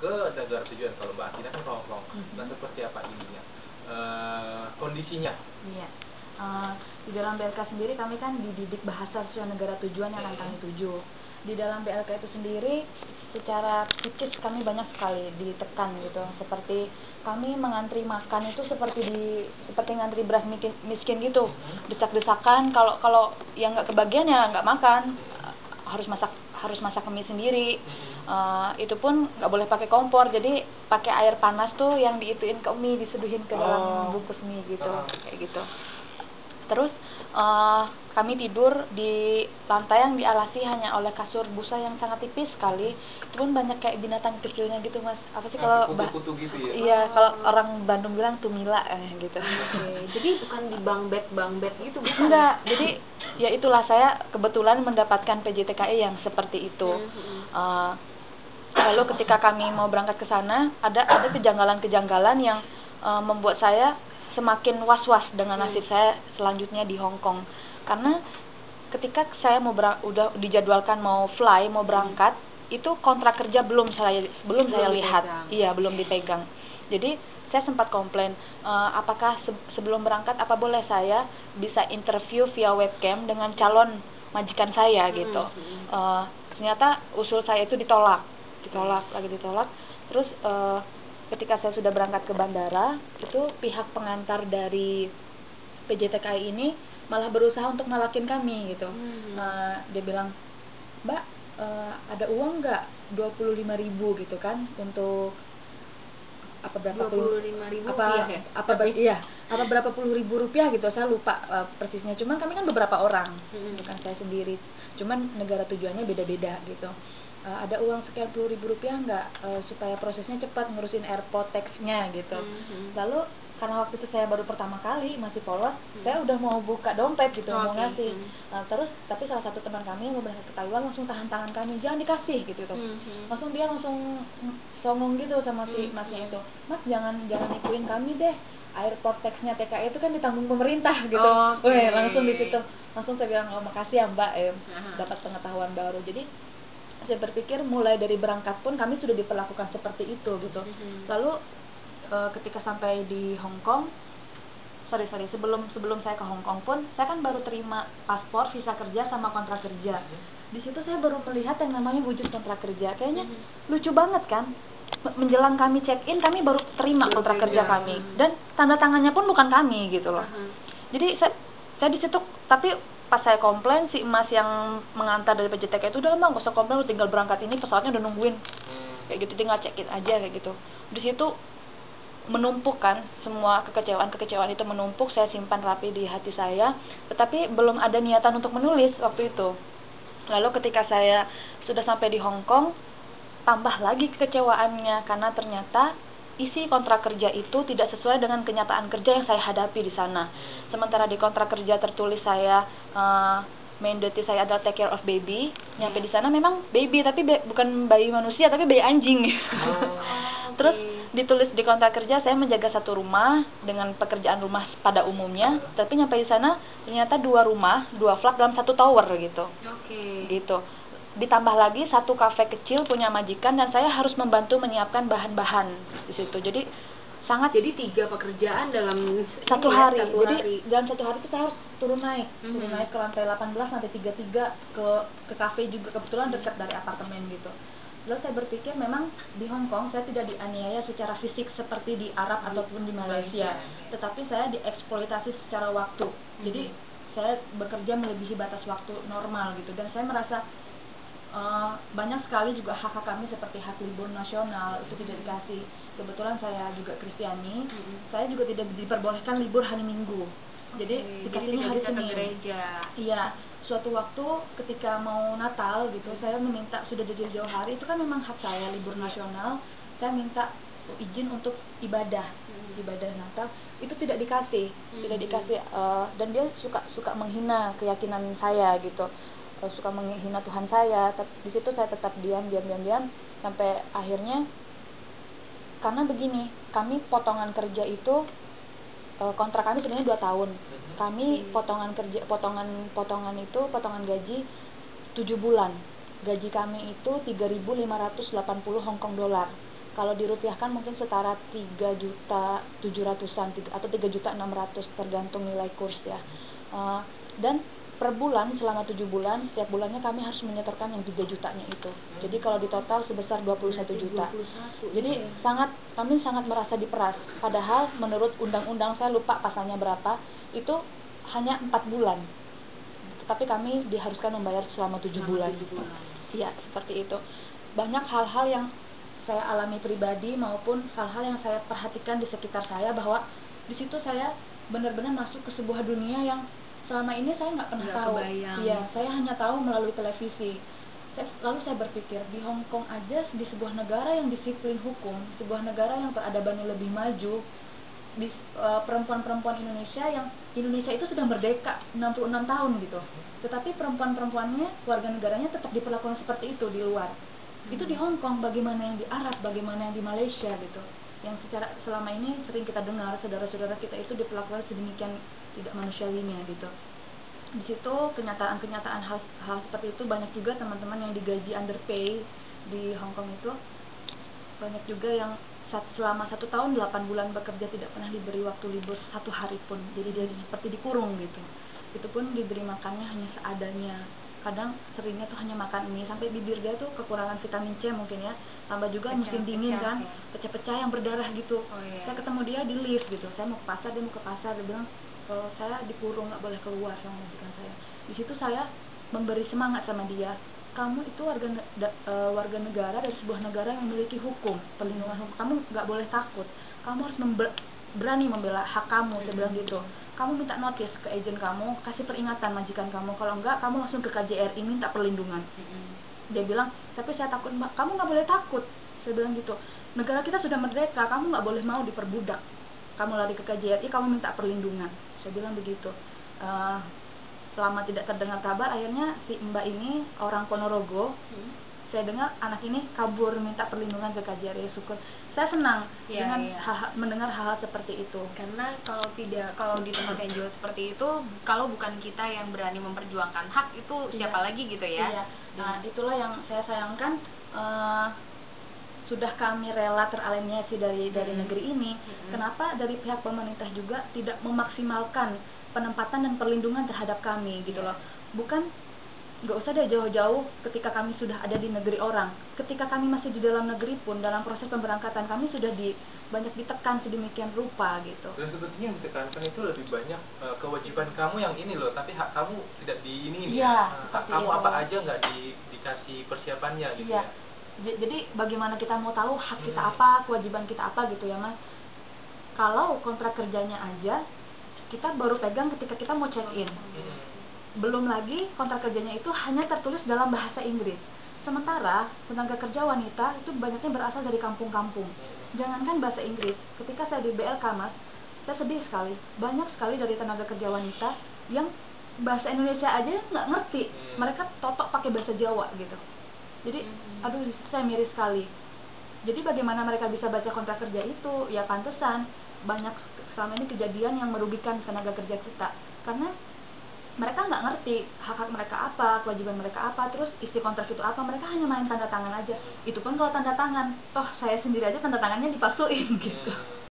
ke negara tujuan. Kalau Mbak Atina kan ke Hong Kong. Nah, seperti apa ininya? Kondisinya? Iya. Di dalam BLK sendiri kami kan dididik bahasa sesuai negara tujuan yang kami tuju. Di dalam BLK itu sendiri secara psikis kami banyak sekali ditekan gitu. Seperti kami mengantri makan itu seperti ngantri beras miskin gitu. Desak-desakan, kalau yang nggak kebagian ya nggak makan. Harus masak mie sendiri. Itu pun nggak boleh pakai kompor, jadi pakai air panas tuh yang diituin ke mie, diseduhin ke dalam bungkus mie gitu, kayak gitu. Terus kami tidur di lantai yang dialasi hanya oleh kasur busa yang sangat tipis sekali. Itu pun banyak kayak binatang kecilnya gitu, Mas. Apa sih kalau kutu-kutu gitu ya? Iya, kalau orang Bandung bilang tumila gitu. Jadi bukan di bang bed gitu, bukan? Enggak. Jadi ya itulah, saya kebetulan mendapatkan PJTKI yang seperti itu. Lalu ketika kami mau berangkat ke sana, ada kejanggalan-kejanggalan yang membuat saya semakin was-was dengan nasib saya selanjutnya di Hong Kong. Karena ketika saya udah dijadwalkan mau berangkat, itu kontrak kerja belum saya lihat. Iya, belum dipegang. Jadi saya sempat komplain, apakah sebelum berangkat apa boleh saya bisa interview via webcam dengan calon majikan saya gitu. Ternyata usul saya itu ditolak. Terus ketika saya sudah berangkat ke bandara, itu pihak pengantar dari PJTKI ini malah berusaha untuk ngalakin kami gitu. Dia bilang, "Mbak, ada uang nggak 25.000 gitu kan untuk berapa puluh ribu rupiah gitu, saya lupa persisnya. Cuman kami kan beberapa orang, bukan saya sendiri. Cuman negara tujuannya beda-beda gitu. Ada uang sekian puluh ribu rupiah nggak supaya prosesnya cepat ngurusin airport tax-nya gitu. Lalu karena waktu itu saya baru pertama kali masih polos, saya udah mau buka dompet gitu, mau ngasih. Terus tapi salah satu teman kami yang mau berangkat ke Taiwan langsung tahan tangan kami, jangan dikasih gitu tuh. Dia langsung songong gitu sama si masnya itu, "Mas, jangan ikutin kami deh, airport tax-nya TKI itu kan ditanggung pemerintah gitu." Langsung di situ langsung saya bilang, "Oh, makasih ya Mbak, dapat pengetahuan baru." Jadi saya berpikir mulai dari berangkat pun kami sudah diperlakukan seperti itu gitu. Lalu ketika sampai di Hong Kong, sebelum saya ke Hong Kong pun saya kan baru terima paspor, visa kerja sama kontrak kerja. Di situ saya baru melihat yang namanya wujud kontrak kerja. Kayaknya lucu banget kan. Menjelang kami check in, kami baru terima kontrak kerja kami, dan tanda tangannya pun bukan kami gitu loh. Jadi saya di situ, tapi pas saya komplain, si emas yang mengantar dari PJTK itu, "Udah Bang, gak usah komplain, lu tinggal berangkat, ini pesawatnya udah nungguin." Kayak gitu, tinggal check in aja kayak gitu. Di situ menumpuk kan, semua kekecewaan itu menumpuk, saya simpan rapi di hati saya, tetapi belum ada niatan untuk menulis waktu itu. Lalu ketika saya sudah sampai di Hong Kong, tambah lagi kekecewaannya karena ternyata isi kontrak kerja itu tidak sesuai dengan kenyataan kerja yang saya hadapi di sana. Sementara di kontrak kerja tertulis saya main duty saya adalah take care of baby. Nyampe di sana memang baby, tapi bukan bayi manusia, tapi bayi anjing. Terus ditulis di kontrak kerja saya menjaga satu rumah dengan pekerjaan rumah pada umumnya, tapi nyampe di sana ternyata 2 rumah, 2 flat dalam 1 tower gitu. Gitu. Ditambah lagi 1 kafe kecil punya majikan, dan saya harus membantu menyiapkan bahan-bahan di situ. Jadi 3 pekerjaan dalam 1 hari. Dalam 1 hari itu saya harus turun naik ke lantai 18, lantai 33 ke kafe juga, kebetulan dekat dari apartemen gitu. Lalu saya berpikir memang di Hong Kong saya tidak dianiaya secara fisik seperti di Arab ataupun di Malaysia, tetapi saya dieksploitasi secara waktu. Jadi saya bekerja melebihi batas waktu normal gitu, dan saya merasa banyak sekali juga hak kami seperti hak libur nasional itu tidak dikasih. Kebetulan saya juga Kristiani, saya juga tidak diperbolehkan libur hari Minggu. Jadi dikasihnya hari Senin. Iya, suatu waktu ketika mau Natal gitu, saya meminta, sudah dari jauh hari, itu kan memang hak saya libur nasional, saya minta izin untuk ibadah Natal, itu tidak dikasih, dan dia suka menghina keyakinan saya gitu. Suka menghina Tuhan saya. Di situ saya tetap diam sampai akhirnya, karena begini, kami potongan kerja itu kontrak kami sebenarnya 2 tahun. Kami potongan gaji 7 bulan. Gaji kami itu 3.580 Hong Kong dolar. Kalau dirupiahkan mungkin setara 3.700.000-an atau 3.600.000 tergantung nilai kurs ya. Dan per bulan selama 7 bulan, setiap bulannya kami harus menyetorkan yang 3 jutanya itu. Jadi kalau di total sebesar 21 juta. Jadi kami sangat merasa diperas. Padahal menurut undang-undang, saya lupa pasalnya berapa, itu hanya 4 bulan. Tetapi kami diharuskan membayar selama 7 bulan. Iya, seperti itu. Banyak hal-hal yang saya alami pribadi maupun hal-hal yang saya perhatikan di sekitar saya, bahwa di situ saya benar-benar masuk ke sebuah dunia yang selama ini saya nggak pernah tahu. Iya, saya hanya tahu melalui televisi. Lalu saya berpikir, di Hong Kong aja, di sebuah negara yang disiplin hukum, sebuah negara yang peradabannya lebih maju, di perempuan-perempuan Indonesia itu sudah merdeka 66 tahun gitu. Tetapi perempuan-perempuannya, warga negaranya tetap diperlakukan seperti itu di luar. Itu di Hong Kong, bagaimana yang di Arab, bagaimana yang di Malaysia gitu. Yang secara selama ini sering kita dengar saudara-saudara kita itu diperlakukan sedemikian tidak manusiawinya gitu. Di situ kenyataan-kenyataan hal seperti itu banyak juga teman-teman yang digaji underpay di Hong Kong itu. Banyak juga yang selama 1 tahun 8 bulan bekerja tidak pernah diberi waktu libur 1 hari pun. Jadi dia seperti dikurung gitu. Itu pun diberi makannya hanya seadanya. Kadang seringnya tuh hanya makan mie, sampai bibir dia tuh kekurangan vitamin C mungkin ya. Tambah juga musim dingin kan, pecah-pecah yang berdarah gitu. Saya ketemu dia di lift gitu. Saya mau ke pasar, dia mau ke pasar, dia bilang kalau saya dikurung, nggak boleh keluar sama majikan saya. Di situ saya memberi semangat sama dia. Kamu itu warga negara dari sebuah negara yang memiliki hukum, perlindungan hukum. Kamu nggak boleh takut. Kamu harus berani membela hak kamu, saya bilang gitu. Kamu minta notice ke agen kamu, kasih peringatan majikan kamu. Kalau enggak, kamu langsung ke KJRI minta perlindungan. Dia bilang, tapi saya takut mbak. Kamu nggak boleh takut, saya bilang gitu. Negara kita sudah merdeka, kamu nggak boleh mau diperbudak. Kamu lari ke KJRI, kamu minta perlindungan. Saya bilang begitu. Selama tidak terdengar kabar, akhirnya si mbak ini orang Ponorogo. Saya dengar anak ini kabur minta perlindungan ke KJRI. Syukur. Saya senang dengan mendengar hal-hal seperti itu. Karena kalau di tempat yang jauh seperti itu, kalau bukan kita yang berani memperjuangkan hak, itu siapa lagi gitu ya? Iya. Nah, itulah yang saya sayangkan. Sudah kami rela teralienasi dari negeri ini. Kenapa dari pihak pemerintah juga tidak memaksimalkan penempatan dan perlindungan terhadap kami gitu loh. Bukan, nggak usah deh jauh-jauh ketika kami sudah ada di negeri orang. Ketika kami masih di dalam negeri pun, dalam proses pemberangkatan kami sudah banyak ditekan sedemikian rupa gitu. Dan sebetulnya yang ditekankan itu lebih banyak kewajiban kamu yang ini loh, tapi hak kamu tidak di ini hak kamu apa aja nggak dikasih persiapannya gitu ya. Jadi bagaimana kita mau tahu hak kita apa, kewajiban kita apa gitu ya Mas. Kalau kontrak kerjanya aja kita baru pegang ketika kita mau check in. Belum lagi kontrak kerjanya itu hanya tertulis dalam bahasa Inggris. Sementara tenaga kerja wanita itu banyaknya berasal dari kampung-kampung. Jangankan bahasa Inggris, ketika saya di BLK Mas, saya sedih sekali. Banyak sekali dari tenaga kerja wanita yang bahasa Indonesia aja nggak ngerti. Mereka totok pakai bahasa Jawa gitu. Jadi, aduh, saya miris sekali. Jadi bagaimana mereka bisa baca kontrak kerja itu? Ya pantesan banyak selama ini kejadian yang merugikan tenaga kerja kita. Karena mereka nggak ngerti hak-hak mereka apa, kewajiban mereka apa, terus isi kontrak itu apa. Mereka hanya main tanda tangan aja. Itu pun kalau tanda tangan, toh saya sendiri aja tanda tangannya dipalsuin gitu.